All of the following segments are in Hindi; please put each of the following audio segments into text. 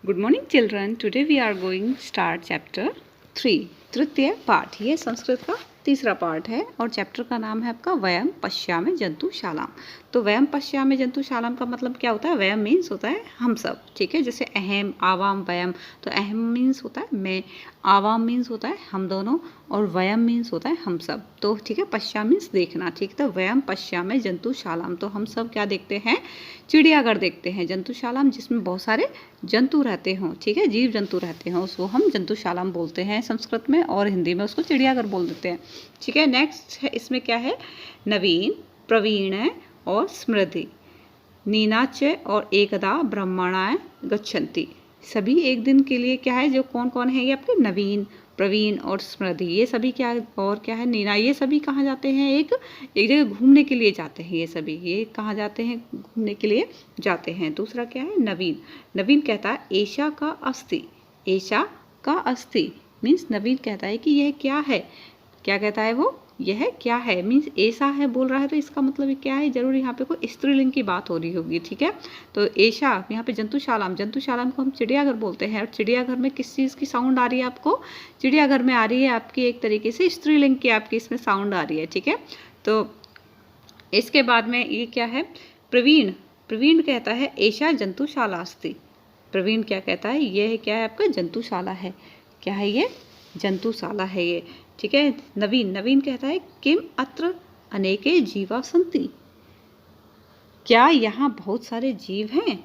Good morning children. Today we are going to start chapter 3 तृतीय पाठ। ये संस्कृत का तीसरा पाठ है और चैप्टर का नाम है आपका वयम पश्यामि जंतुशालाम। तो वयम पश्यामि जंतुशालाम का मतलब क्या होता है? वयम मीन्स होता है हम सब, ठीक है। जैसे अहम, आवाम, वयम, तो अहम मीन्स होता है मैं, आवाम मीन्स होता है हम दोनों, और वयम मीन्स होता है हम सब। तो ठीक है, पश्या मीन्स देखना, ठीक। तो वयम पश्यामि जंतुशालाम, तो हम सब क्या देखते हैं? चिड़ियाघर देखते हैं। जंतुशालाम जिसमें बहुत सारे जंतु रहते हों, ठीक है, जीव जंतु रहते हों, उसको हम जंतुशालाम बोलते हैं संस्कृत में, और हिंदी में उसको चिड़ियाघर बोल देते हैं, ठीक है। नेक्स्ट है, इसमें क्या है? नवीन, प्रवीण और स्मृति, नीनाच और एकदा ब्रह्मणाय गच्छन्ति। सभी एक दिन के लिए क्या है? जो कौन कौन है ये आपके? नवीन, प्रवीण और स्मृति, ये सभी क्या और क्या है? नीना, ये सभी कहाँ जाते हैं? एक जगह घूमने के लिए जाते हैं। ये सभी ये कहाँ जाते हैं? घूमने के लिए जाते हैं। दूसरा क्या है? नवीन, नवीन कहता है एषा का अस्ति, एषा का अस्ति मीन्स नवीन कहता है कि यह क्या है। क्या कहता है वो? यह क्या है मीन्स ऐसा है बोल रहा है, तो इसका मतलब क्या है? जरूर यहाँ पे कोई स्त्रीलिंग की बात हो रही होगी, ठीक है। तो ऐशा यहाँ पे जंतुशालाम, जंतुशालाम को हम चिड़ियाघर बोलते हैं, और चिड़ियाघर में किस चीज़ की साउंड आ रही है आपको? चिड़ियाघर में आ रही है आपकी एक तरीके से स्त्रीलिंग की आपकी इसमें साउंड आ रही है, ठीक है। तो इसके बाद में ये क्या है? प्रवीण, प्रवीण कहता है ऐशा जंतुशाला अस्ति। प्रवीण क्या कहता है? यह क्या है आपका? जंतुशाला है। क्या है ये? जंतुशाला है ये, ठीक है। नवीन, नवीन कहता है किम अत्र अनेके जीवा सन्ति, क्या यहाँ बहुत सारे जीव हैं?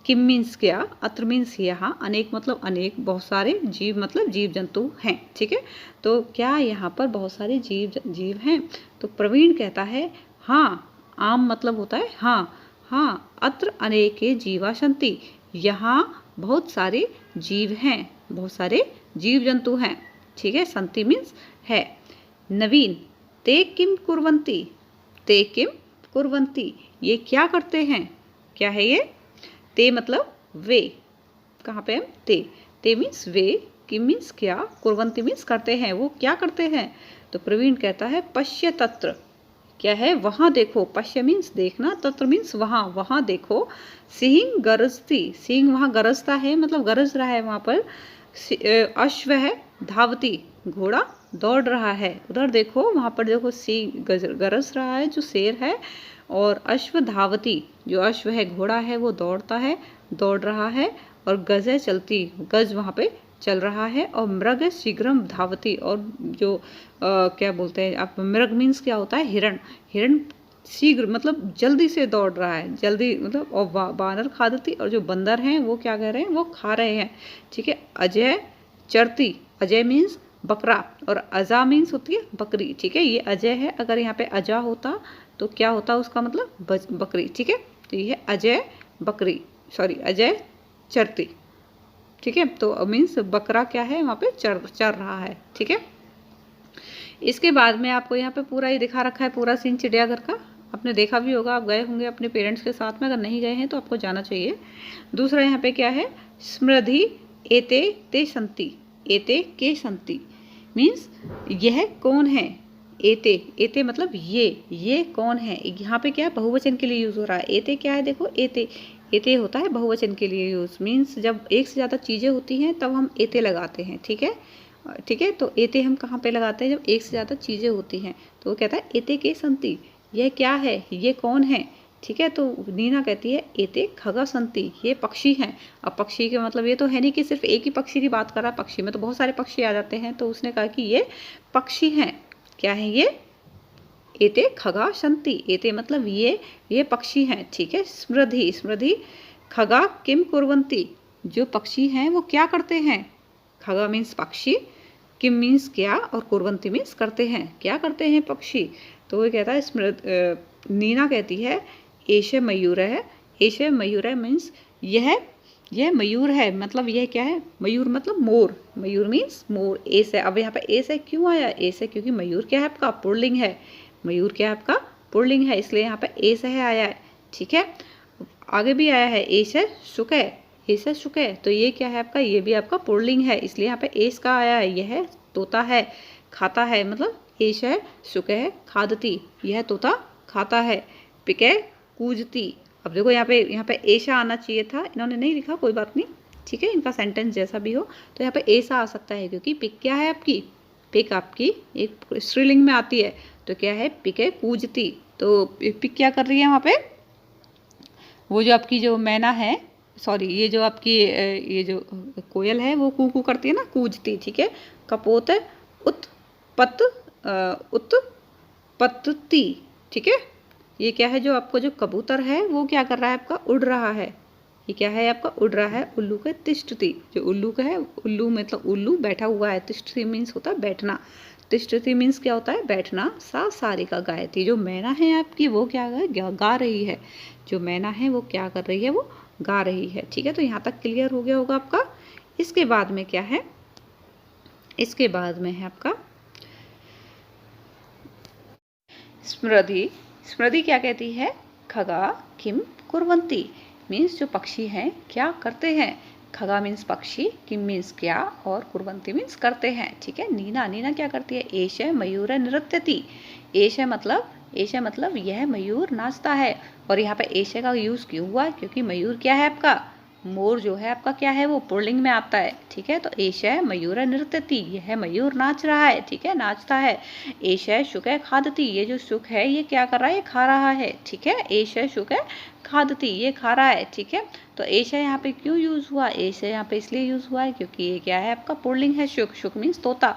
किम मीन्स क्या, अत्र मीन्स यहाँ, अनेक मतलब अनेक, बहुत सारे, जीव मतलब जीव जंतु हैं, ठीक है। तो क्या यहाँ पर बहुत सारे जीव हैं? तो प्रवीण कहता है हाँ, आम मतलब होता है हाँ, हाँ, अत्र अनेके जीवा सन्ति, यहाँ बहुत सारे जीव हैं, बहुत सारे जीव जंतु हैं, ठीक है। सन्ति मीन्स है। नवीन, ते किम कुर्वन्ति, ते किम कुर्वन्ति, ये क्या करते हैं? क्या है ये? ते मतलब वे, कहाँ पे हम? ते मीन्स वे, किम मीन्स क्या, कुर्वन्ति मीन्स करते हैं, वो क्या करते हैं? तो प्रवीण कहता है पश्य तत्र, क्या है? वहाँ देखो। पश्य मीन्स देखना, तत्र मीन्स वहाँ, वहाँ देखो। सिंह गरजती, सिंह वहाँ गरजता है, मतलब गरज रहा है वहाँ पर। अश्व है धावती, घोड़ा दौड़ रहा है, उधर देखो, वहाँ पर देखो सिंह गरज रहा है जो शेर है, और अश्व धावती, जो अश्व है घोड़ा है वो दौड़ता है, दौड़ रहा है, और गजे चलती, गज वहाँ पे चल रहा है, और मृग शीघ्रम धावती, और जो क्या बोलते हैं आप? मृग मीन्स क्या होता है? हिरण, हिरण शीघ्र मतलब जल्दी से दौड़ रहा है, जल्दी मतलब, और बानर खादती, और जो बंदर हैं वो क्या कह रहे हैं? वो खा रहे हैं, ठीक है। अजय चरती, अजय मीन्स बकरा, और अजा मीन्स होती है बकरी, ठीक है। ये अजय है, अगर यहाँ पे अजा होता तो क्या होता उसका मतलब? बकरी, ठीक है। तो ये अजय बकरी, सॉरी अजय चरती, ठीक है। तो मीन्स बकरा क्या है? वहाँ पे चर रहा है, ठीक है। इसके बाद में आपको यहाँ पे पूरा ये दिखा रखा है, पूरा सीन चिड़ियाघर का। आपने देखा भी होगा, आप गए होंगे अपने पेरेंट्स के साथ में, अगर नहीं गए हैं तो आपको जाना चाहिए। दूसरा यहाँ पे क्या है? स्मृधि एते ते सन्ति, एते के सन्ति मीन्स यह कौन है? एते, एते मतलब ये कौन है? यहाँ पे क्या है? बहुवचन के लिए यूज हो रहा है। एते क्या है? देखो एते, एते होता है बहुवचन के लिए यूज, मीन्स जब एक से ज़्यादा चीज़ें होती हैं तब हम एते लगाते हैं, ठीक है, ठीक है। तो एते हम कहाँ पे लगाते हैं? जब एक से ज़्यादा चीज़ें होती हैं। तो वो कहता है एते के सन्ति, यह क्या है? ये कौन है? ठीक है। तो नीना कहती है एते खगा सन्ति, ये पक्षी हैं। अब पक्षी के मतलब ये तो है नहीं कि सिर्फ एक ही पक्षी की बात कर रहा है, पक्षी में तो बहुत सारे पक्षी आ जाते हैं, तो उसने कहा कि ये पक्षी हैं। क्या है ये? एते खगा सन्ति, एते मतलब ये पक्षी हैं, ठीक है। स्मृधि, स्मृधि खगा किम कुर्वन्ति, जो पक्षी हैं वो क्या करते हैं? खगा मीन्स पक्षी, किम मीन्स क्या, और कुर्वन्ति मीन्स करते हैं, क्या करते हैं पक्षी? तो वो कहता है नीना कहती है एशे मयूर है, एशे मयूर है मीन्स यह मयूर है, मतलब यह क्या है? मयूर मतलब मोर, मयूर मीन्स मोर। एस है, अब यहाँ पे एस है, क्यों आया एस है? क्योंकि मयूर क्या है आपका? पुल्लिंग है, मयूर क्या है आपका? पुल्लिंग है, इसलिए यहाँ पे एस है आया है, ठीक है। आगे भी आया है एस है सुख है, एस है सुख है, तो ये क्या है आपका? ये भी आपका पुल्लिंग है, इसलिए यहाँ पे एस का आया है। यह तोता है, खाता है, मतलब एस है सुख है खादती, यह तोता खाता है। पिके कूजती, अब देखो यहाँ पे ऐशा आना चाहिए था, इन्होंने नहीं लिखा, कोई बात नहीं, ठीक है, इनका सेंटेंस जैसा भी हो। तो यहाँ पे ऐसा आ सकता है क्योंकि पिक क्या है आपकी, पिक आपकी एक स्त्रीलिंग में आती है, तो क्या है, पिक है कूजती। तो पिक क्या कर रही है वहाँ पे, वो जो आपकी जो मैना है, सॉरी ये जो आपकी ये जो कोयल है वो कू कू करती है ना, कूजती, ठीक है। कपोत है उत्पत्ति, ठीक है। ये क्या है, जो आपको जो कबूतर है वो क्या कर रहा है आपका, उड़ रहा है। ये क्या है आपका, उड़ रहा है। उल्लू का तिष्ठति, जो उल्लू का है, उल्लू मतलब उल्लू बैठा हुआ है। तिष्ठति मीन्स होता है बैठना, तिष्ठति मीन्स क्या होता है, बैठना। सा सारिका गायती, जो मैना है आपकी वो क्या गा रही है, जो मैना है वो क्या कर रही है, वो गा रही है, ठीक है। तो यहाँ तक क्लियर हो गया होगा आपका। इसके बाद में क्या है, इसके बाद में है आपका स्मृति। स्मृति क्या कहती है, खगा किम कुर्वन्ति, मीन्स जो पक्षी हैं क्या करते हैं। खगा मीन्स पक्षी, किम मीन्स क्या, और कुर्वन्ति मीन्स करते हैं, ठीक है। नीना, नीना क्या करती है, एष मयूर नृत्यति। एष मतलब यह मयूर नाचता है। और यहाँ पे एष का यूज क्यों हुआ, क्योंकि मयूर क्या है आपका, मोर जो है आपका क्या है, वो पुल्लिंग में आता है, ठीक है। तो एष मयूर नृत्यति, यह मयूर नाच रहा है, ठीक है, नाचता है। एष शुक खादती, ये जो शुक है ये क्या कर रहा है, ये खा रहा है, ठीक है। एष शुक खादती, ये खा रहा है, ठीक है। तो एष यहाँ पे क्यों यूज हुआ, एष यहाँ पे इसलिए यूज हुआ है क्योंकि ये क्या है आपका पुल्लिंग है, शुक। शुक मीन्स तोता,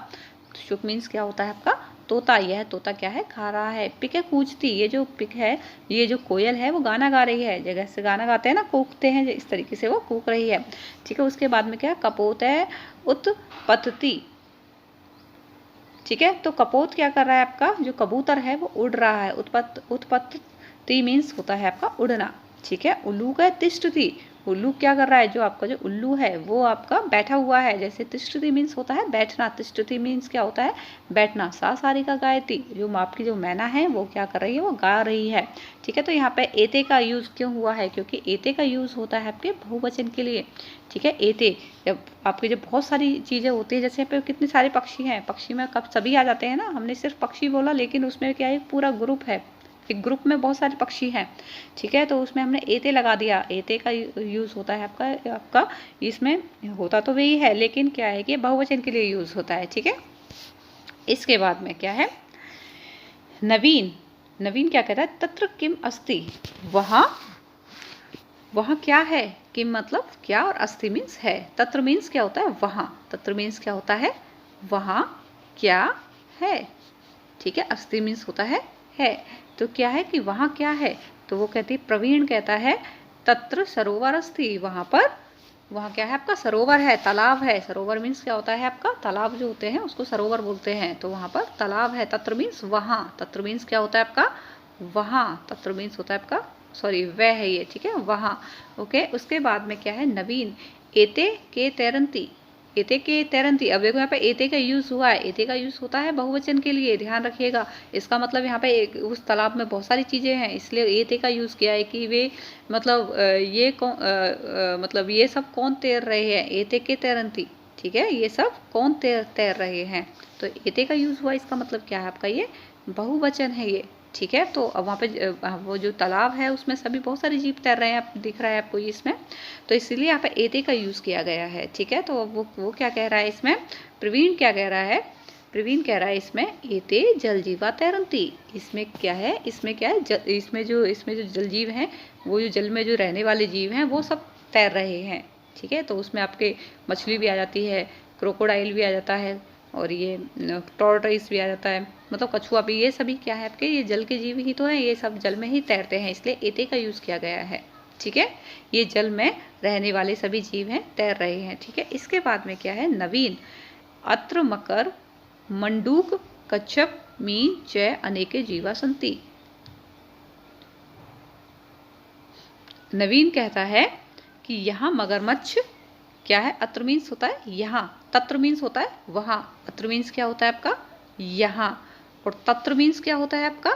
शुक मीन्स क्या होता है आपका, तोता। यह तोता क्या है, खा रहा है। पिक है कूजती, ये जो पिक है, ये जो कोयल है वो गाना गा रही है, जगह से गाना गाते हैं ना, कूकते हैं, इस तरीके से वो कूक रही है, ठीक है। उसके बाद में क्या, कपोत है उत्पत्ति, ठीक है। तो कपोत क्या कर रहा है आपका, जो कबूतर है वो उड़ रहा है। उत्पत्ति मीन्स होता है आपका उड़ना, ठीक है। उल्लू का तिष्ठति, उल्लू क्या कर रहा है, जो आपका जो उल्लू है वो आपका बैठा हुआ है। जैसे तिष्ठति मीन्स होता है बैठना, तिष्ठति मीन्स क्या होता है, बैठना। सा सारिका गायती, जो आपकी जो मैना है वो क्या कर रही है, वो गा रही है, ठीक है। तो यहाँ पे एते का यूज क्यों हुआ है, क्योंकि एते का यूज होता है आपके बहुवचन के लिए, ठीक है। एते जब आपके जब बहुत सारी चीजें होती है, जैसे पे कितने सारे पक्षी हैं, पक्षी में कब सभी आ जाते हैं ना, हमने सिर्फ पक्षी बोला लेकिन उसमें क्या है, पूरा ग्रुप है, एक ग्रुप में बहुत सारे पक्षी हैं, ठीक है। तो उसमें हमने एते लगा दिया, एते का यूज होता है आपका इसमें होता तो वही है, लेकिन क्या है कि बहुवचन के लिए यूज होता है, ठीक है। इसके बाद में क्या है, नवीन। नवीन क्या कहता है, तत्र किम अस्ति, वहाँ क्या है। किम मतलब क्या, और अस्ति मीन्स है। तत्र मीन्स क्या होता है, वहाँ। तत्र मीन्स क्या होता है, वहाँ क्या है, ठीक है। अस्ति मीन्स होता है। तो क्या है कि वहाँ क्या है, तो वो कहती है, प्रवीण कहता है, तत्र सरोवर अस्ति, वहाँ क्या है आपका, सरोवर है, तालाब है। सरोवर मीन्स क्या होता है आपका, तालाब जो होते हैं उसको सरोवर बोलते हैं। तो वहाँ पर तालाब है। तत्र मीन्स वहाँ, तत्र मीन्स क्या होता है आपका, वहाँ। तत्र मीन्स होता है आपका, सॉरी वह है ये, ठीक है, वहाँ, ओके। उसके बाद में क्या है, नवीन। एते के तैरंती, एते के तैरंती। अब देखो यहाँ पे एते का यूज हुआ है, एते का यूज होता है बहुवचन के लिए, ध्यान रखिएगा। इसका मतलब यहाँ पे उस तालाब में बहुत सारी चीजें हैं, इसलिए एते का यूज किया है कि वे मतलब ये कौन मतलब ये सब कौन तैर रहे हैं, एते के तैरंती, ठीक है। ये सब कौन तैर रहे हैं, तो एते का यूज हुआ। इसका मतलब क्या है आपका, ये बहुवचन है ये, ठीक है। तो अब वहाँ पे वो जो तालाब है उसमें सभी बहुत सारे जीव तैर रहे हैं, आप दिख रहा है आपको इसमें, तो इसीलिए यहाँ पे एते का यूज किया गया है, ठीक है। तो वो क्या कह रहा है इसमें, प्रवीण क्या कह रहा है, प्रवीण कह रहा है इसमें, एते जल जीवा तैरंती। इसमें क्या है, इसमें क्या है, इसमें जो जल जीव हैं, वो जो जल में जो रहने वाले जीव हैं वो सब तैर रहे हैं, ठीक है। तो उसमें आपके मछली भी आ जाती है, क्रोकोडाइल भी आ जाता है, और ये टॉर्टोइस भी आ जाता है, मतलब कछुआ भी, ये सभी क्या है आपके, ये जल के जीव ही तो हैं, ये सब जल में ही तैरते हैं, इसलिए एते का यूज किया गया है, ठीक है। ये जल में रहने वाले सभी जीव हैं, तैर रहे हैं, ठीक है। इसके बाद में क्या है, नवीन। अत्र मकर मंडूक कच्छप मीन च अनेके जीवा संति। नवीन कहता है कि यहाँ मगरमच्छ क्या है, अत्र मीन्स होता है यहाँ, तत्र मीन्स होता है वहाँ। अत्र मीन्स क्या होता है आपका, यहाँ, और तत्र मीन्स क्या होता है आपका,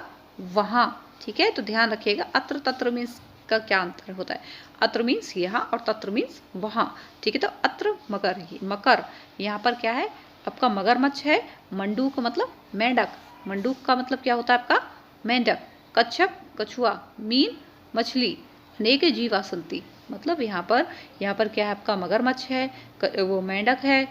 वहाँ, ठीक है। तो ध्यान रखिएगा, अत्र तत्र मीन्स का क्या अंतर होता है। अत्र मीन्स यहाँ और तत्र मीन्स वहाँ, ठीक है। तो अत्र मकर, मकर यहाँ पर क्या है आपका, मगरमच्छ है। मंडूक मतलब मेंढक, मंडूक का मतलब क्या होता है आपका, मेंढक। कच्छप कछुआ, मीन मछली, अनेक जीवा संति, मतलब यहाँ पर क्या है आपका मगरमच्छ है, वो मेंढक है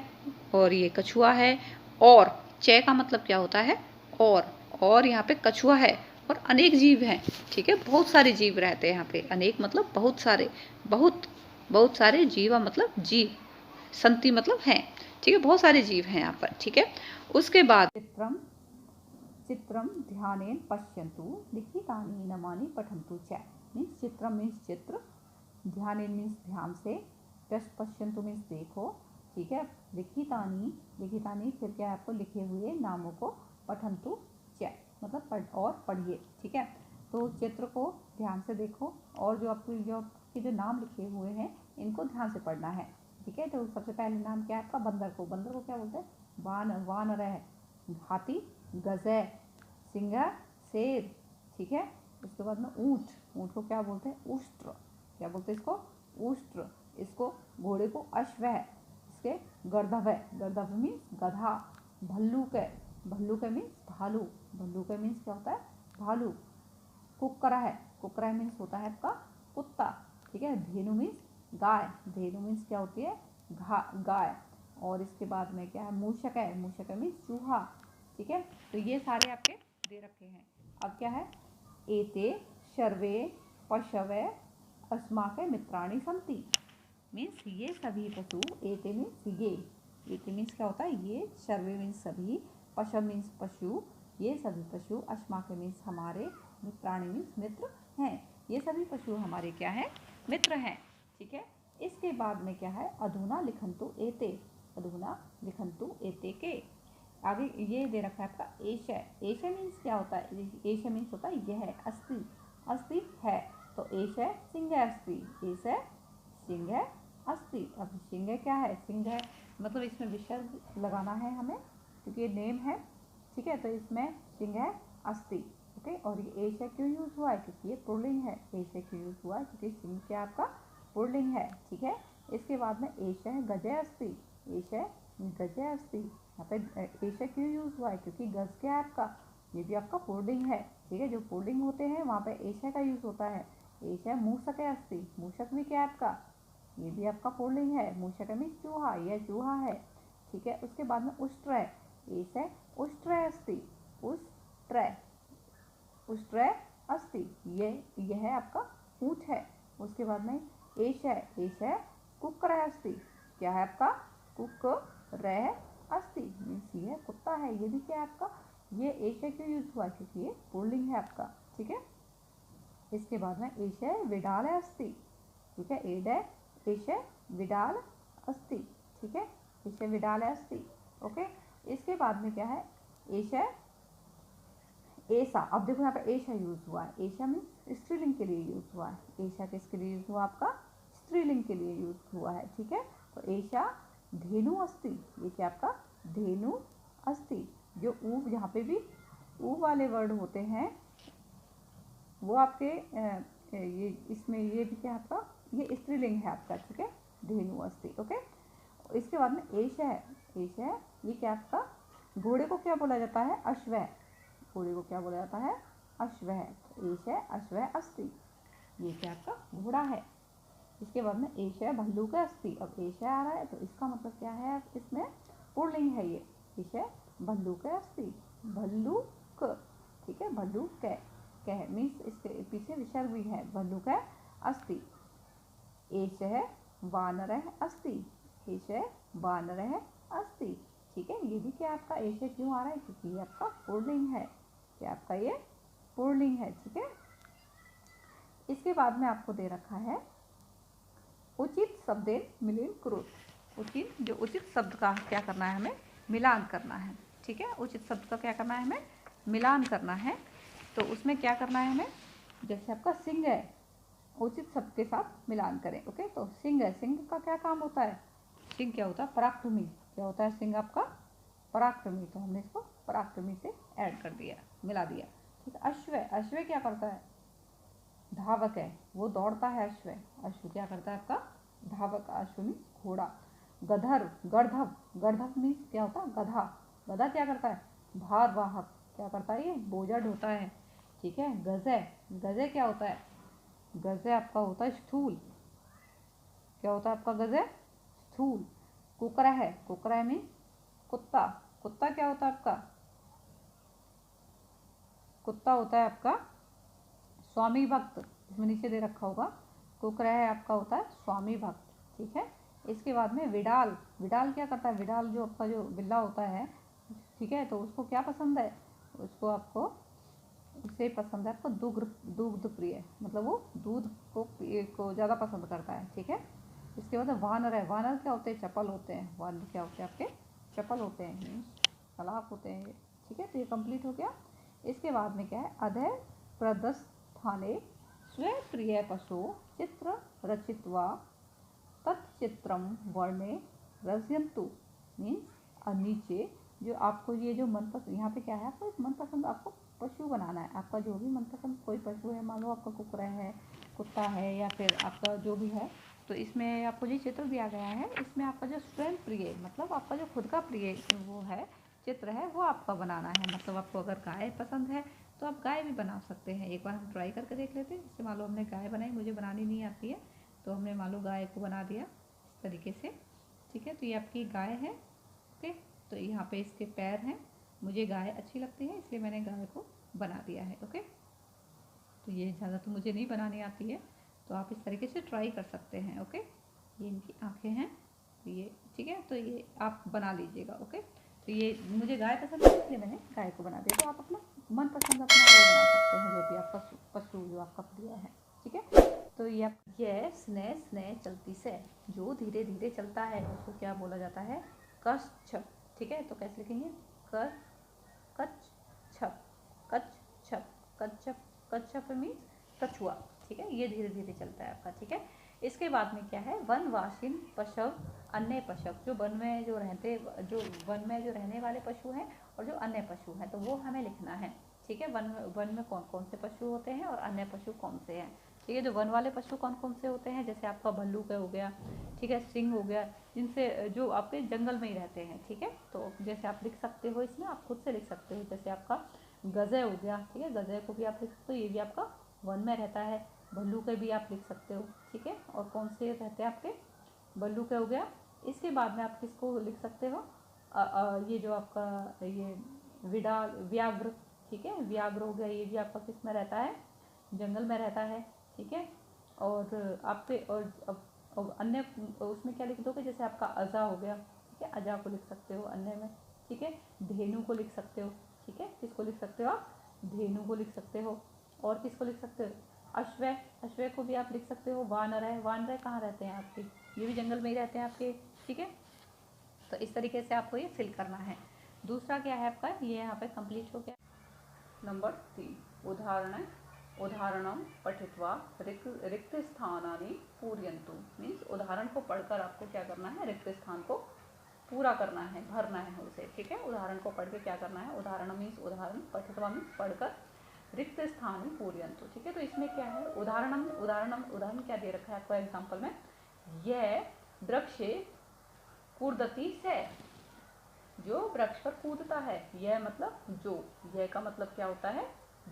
और ये कछुआ है। और चे का मतलब क्या होता है और यहाँ पे कछुआ है और अनेक जीव हैं। ठीक है, बहुत सारे जीव रहते हैं यहाँ पे। अनेक मतलब बहुत सारे, बहुत सारे जीव मतलब जीव, संति मतलब हैं। ठीक है, बहुत सारे जीव हैं यहाँ पर। ठीक है, उसके बाद चित्रम ध्यानेन पश्यन्तु लिखितानि नामानि पठन्तु च। मीन्स चित्रम मीन्स चित्र, ध्यानेन मीन्स ध्यान से, पश्यन्तु मीन्स देखो। ठीक है, लिखितानि फिर क्या है आपको लिखे हुए नामों को, पठन्तु च मतलब और पढ़िए। ठीक है, तो चित्र को ध्यान से देखो और जो आपके नाम लिखे हुए हैं इनको ध्यान से पढ़ना है। ठीक है, तो सबसे पहले नाम क्या है आपका बंदर को क्या बोलते हैं, वानर है। हाथी गज़े, सिंह शेर। ठीक है, उसके बाद में ऊँट को क्या बोलते हैं, उष्ट्र। क्या बोलते हैं इसको, उष्ट्र। इसको घोड़े को अश्व है। इसके गर्दभ मीन्स गधा। भल्लूक मीन्स भालू। मीन्स क्या होता है, भालू। कुकरा मीन्स होता है आपका कुत्ता। ठीक है, धेनु मीन्स गाय। धेनु मीन्स क्या होती है, गाय। और इसके बाद में क्या है, मूषक मीन्स चूहा। ठीक है, तो ये सारे आपके दे रखे हैं। अब क्या है, एते सर्वे पशवे अस्माके मित्राणि सन्ति। मीन्स ये सभी पशु, एते मीन्स ये, एते मीन्स क्या होता है ये, सर्वे मीन्स सभी, पशव मीन्स पशु, ये सभी पशु, अस्माके मीन्स हमारे, मित्राणि मीन्स मित्र हैं। ये सभी पशु हमारे क्या हैं, मित्र हैं। ठीक है, इसके बाद में क्या है, अधुना लिखन्तु एते। अधुना लिखन्तु एते के आगे ये दे रखा है आपका एश मीन्स क्या होता है, एश मीन्स होता है यह, अस्ति है। तो एश सिंह अस्ति, एश सिंह अस्ति। अब सिंह क्या है, सिंह मतलब इसमें विसर्ग लगाना है हमें क्योंकि ये नेम है। ठीक है, तो इसमें सिंह अस्ति। ओके, और ये एश क्यों यूज हुआ है, क्योंकि ये पुल्लिंग है। एश क्यों यूज हुआ है, क्योंकि सिंह क्या आपका पुल्लिंग है। ठीक है, इसके बाद में एश गजे अस्ति, एश गजे अस्ति। यहाँ पे एश क्यों यूज हुआ है, क्योंकि गज क्या है आपका, ये भी आपका पुल्लिंग है। ठीक है, जो पुल्लिंग होते हैं वहाँ पे एश का यूज होता है। एश मूषक अस्ति, मूषक भी क्या है आपका, ये भी आपका पुल्लिंग है। मूषक मीन्स चूहा, यह चूहा है। ठीक है, उसके बाद में उष्ट्र, एश उष्ट्र अस्ति, उष्ट्र अस्ति, यह है आपका ऊँट है। उसके बाद में एश कुक्कुर अस्ति, क्या है आपका, कुक्कुर अस्ति मीन्स ये कुत्ता है। ये भी क्या है आपका, ये एश क्यों यूज हुआ है, क्योंकि ये पुल्लिंग है आपका। ठीक है, इसके बाद में एश विडाल अस्ति। ठीक है, एश विडाल अस्ति। ठीक है, एश विडाल अस्ति। ओके, इसके बाद में क्या है, एश ऐसा। अब देखो यहाँ पे ऐसा यूज हुआ है, ऐसा मीन्स स्त्रीलिंग के लिए यूज हुआ है। ऐसा किसके लिए यूज हुआ, आपका स्त्रीलिंग के लिए यूज हुआ है। ठीक है, तो ऐसा धेनु अस्ति, ये क्या आपका धेनु अस्ति। जो ऊ, यहाँ पे भी ऊ वाले वर्ड होते हैं वो आपके ये इसमें ये भी क्या आपका, ये स्त्रीलिंग है आपका। ठीक है, धेनु अस्ति। ओके, इसके बाद में ऐश है, ये क्या आपका, घोड़े को क्या बोला जाता है, अश्व। घोड़े को क्या बोला जाता है, अश्व। एश अश्व अस्ति, ये क्या आपका घोड़ा है। इसके बाद में एश भल्लूक अस्ति। अब एश आ रहा है तो इसका मतलब क्या है, इसमें पुल्लिंग है ये, एश भल्लूक अस्ति, भल्लूक। ठीक है, भल्लूक कह मीन्स इसके पीछे विसर्ग भी है, भल्लूक अस्ति। एश वानर अस्ति, एश वानर अस्ति। ठीक है, ये भी क्या आपका एश क्यों आ रहा है, क्योंकि ये आपका पुल्लिंग है। क्या आपका ये पुल्लिंग है। ठीक है, इसके बाद में आपको दे रखा है उचित शब्देन मिलिन कुरुत। उचित, जो उचित शब्द का क्या करना है, हमें मिलान करना है। ठीक है, उचित शब्द का क्या करना है, हमें मिलान करना है। तो उसमें क्या करना है हमें, जैसे आपका सिंह है, उचित शब्द के साथ मिलान करें। ओके, तो सिंह है, सिंह का क्या काम होता है, सिंह क्या होता है, पराक्रमी। क्या होता है सिंह आपका, पराक्रमी। तो हमने इसको पराक्रमी से ऐड कर दिया, मिला दिया। ठीक है, अश्व क्या करता है, धावक है, वो दौड़ता है। अश्व क्या करता है आपका, धावक। अश्व मीन्स घोड़ा। गर्दभ मीन्स क्या होता है, गधा क्या करता है, भार वाहक। क्या करता है, ये बोझा ढोता है। ठीक है, गजे क्या होता है, गजे आपका होता है स्थूल। क्या होता है आपका गज? स्थूल। कुकरा है, कुकरा मीन कुत्ता। कुत्ता क्या होता है आपका? कुत्ता होता है आपका स्वामी भक्त। इसमें नीचे दे रखा होगा, कुकरा है आपका होता है स्वामी भक्त, ठीक है। इसके बाद में विडाल। विडाल क्या करता है? विडाल जो आपका जो बिल्ला होता है, ठीक है, तो उसको क्या पसंद है? उसको आपको उसे पसंद है आपको दुग्ध, दुग्ध प्रिय, मतलब वो दूध को ज़्यादा पसंद करता है, ठीक है। इसके बाद वानर है। वानर क्या होते हैं? चपल होते हैं। वानर क्या होते हैं आपके? चपल होते हैं, चालाक होते हैं, ठीक है। तो ये कंप्लीट हो गया। इसके बाद में क्या है? अधः प्रदस्थाने स्वप्रिय पशु चित्र रचित्वा तत्चित्रम वर्णे रचयन्तु। मीन्स नीचे जो आपको ये जो मनपसंद, यहाँ पे क्या है आपको मनपसंद आपको पशु बनाना है। आपका जो भी मनपसंद कोई पशु है, मान लो आपका कुकरा है, कुत्ता है, या फिर आपका जो भी है, तो इसमें आपको जो चित्र दिया गया है, इसमें आपका जो स्वयं प्रिय, मतलब आपका जो खुद का प्रिय वो है चित्र है, वो आपका बनाना है। मतलब आपको अगर गाय पसंद है तो आप गाय भी बना सकते हैं। एक बार हम ट्राई करके देख लेते हैं। जैसे मान लो हमने गाय बनाई, मुझे बनानी नहीं आती है, तो हमने मान लो गाय को बना दिया इस तरीके से, ठीक है। तो ये आपकी गाय है, ओके। तो यहाँ पे इसके पैर हैं, मुझे गाय अच्छी लगती है इसलिए मैंने गाय को बना दिया है, ओके। तो ये ज़्यादा तो मुझे नहीं बनानी आती है, तो आप इस तरीके से ट्राई कर सकते हैं, ओके। ये इनकी आँखें हैं, ये ठीक है, तो ये आप बना लीजिएगा, ओके। तो ये मुझे गाय पसंद है इसलिए मैंने गाय को बना दिया। तो आप अपना मनपसंद अपना वो बना सकते हैं, जो भी आपका पशु जो आपका प्रिय है, ठीक है। तो ये स्नेह स्नेह चलती से, जो धीरे धीरे चलता है उसको क्या बोला जाता है? कच्छप, ठीक है। तो कैसे लिखेंगे? कर कच्छप, कच्छप, कच्छप, कच्छप मीन्स कछुआ, ठीक है। ये धीरे धीरे चलता है आपका, ठीक है। इसके बाद में क्या है? वनवासिन पशव अन्य पशव, जो वन में जो रहते, जो वन में जो रहने वाले पशु हैं और जो अन्य पशु हैं, तो वो हमें लिखना है, ठीक है। वन में कौन कौन से पशु होते हैं और अन्य पशु कौन से हैं, ठीक है। जो वन वाले पशु कौन कौन से होते हैं? जैसे आपका भल्लूक हो गया, ठीक है, सिंह हो गया, जिनसे जो आपके जंगल में ही रहते हैं, ठीक है। तो जैसे आप लिख सकते हो, इसमें आप खुद से लिख सकते हो, जैसे आपका गज़े हो गया, ठीक है, गज़े को भी आप लिख सकते हो, ये भी आपका वन में रहता है। भल्लू के भी आप लिख सकते हो, ठीक है। और कौन से रहते हैं आपके? भल्लू के हो गया। इसके बाद में आप किसको लिख सकते हो? ये जो आपका ये व्याघ्र, ठीक है, व्याघ्र हो गया, ये भी आपका किस में रहता है? जंगल में रहता है, ठीक है। और आपके और अन्य उसमें क्या लिख दोगे? जैसे आपका अजा हो गया, ठीक है, अजा को लिख सकते हो अन्य में, ठीक है। धेनु को लिख सकते हो, ठीक है। किसको लिख सकते हो आप? धेनु को लिख सकते हो। और किसको लिख सकते हो? अश्वय, अश्वय को भी आप लिख सकते हो। वानर है, वानर कहाँ रहते हैं आपके? ये भी जंगल में ही रहते हैं आपके, ठीक है। तो इस तरीके से आपको ये फिल करना है। दूसरा क्या है आपका? ये यहाँ पे कंप्लीट हो गया। नंबर 3 उदाहरण, उदाहरणम पठित्वा रिक्त स्थानानि पूरयन्तु। मीन्स उदाहरण को पढ़कर आपको क्या करना है? रिक्त स्थान को पूरा करना है, भरना है उसे, ठीक है। उदाहरण को पढ़ के क्या करना है? उदाहरण मीन्स उदाहरण, पठित्वा मीन्स पढ़कर, रिक्त स्थान पूरयन्तु, ठीक है। तो इसमें क्या है? उदाहरणम, उदाहरण क्या दे रखा है आपको एग्जाम्पल में? यह वृक्ष कूर्दति से, जो वृक्ष पर कूदता है। यह मतलब जो, यह का मतलब क्या होता है?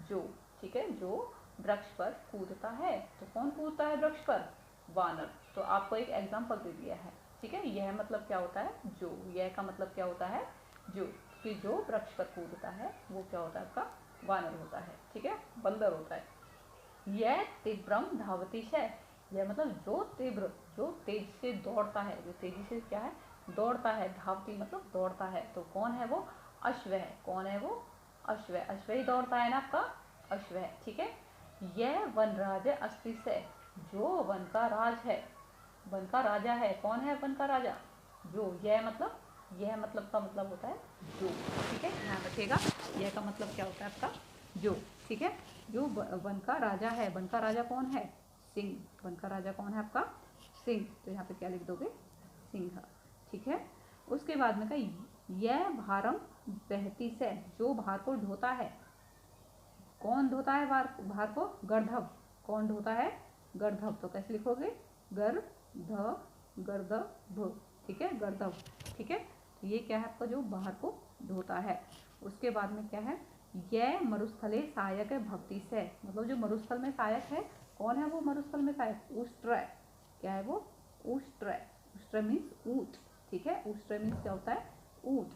जो, ठीक है, जो वृक्ष पर कूदता है। तो कौन कूदता है वृक्ष पर? वानर। तो आपको एक एग्जाम्पल दे दिया है, ठीक है। यह मतलब क्या होता है? जो। यह का मतलब क्या होता है? जो। कि जो वृक्ष पर कूदता है वो क्या होता है आपका? वानर होता है, ठीक है, बंदर होता है। यह तीव्रम धावती है, यह मतलब जो तीव्र, जो तेज से दौड़ता है, जो तेजी से क्या है? दौड़ता है। धावती मतलब दौड़ता है। तो कौन है वो? अश्व है। कौन है वो? अश्व। अश्व ही दौड़ता है ना आपका? अश्व है, ठीक है। यह वन राज अस्ति से, जो वन का राज है, वन का राजा है। कौन है वन का राजा? जो। यह मतलब, यह मतलब का मतलब होता है जो, ठीक है, ध्यान रखिएगा। यह का मतलब क्या होता है आपका? जो, ठीक है। जो वन का राजा है। वन का राजा कौन है? सिंह। वन का राजा कौन है आपका? सिंह। तो यहाँ पे क्या लिख दोगे? सिंह, ठीक है। उसके बाद में कहा यह भारम बहती से, जो भार को ढोता है। कौन ढोता है भार को? गर्दभ। कौन ढोता है? गर्दभ। तो कैसे लिखोगे? गर्दभ, ठीक है, गर्दभ, ठीक है। तो ये क्या है आपका? जो भार को ढोता है। उसके बाद में क्या है? यह मरुस्थले सहायक है भक्ति से, मतलब जो मरुस्थल में सहायक है। कौन है वो मरुस्थल में सहायक? उष्ट्र। क्या है वो? उष्ट्र, उष्ट्र मीन्स ऊँट, ठीक है। उष्ट्र मीन्स क्या होता है, ऊँट।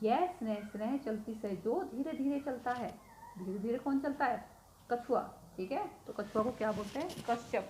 यह स्नेह, स्नेह चलती से जो धीरे धीरे चलता है, धीरे धीरे कौन चलता है, कछुआ, ठीक है। तो कछुआ को क्या बोलते हैं, कश्यप।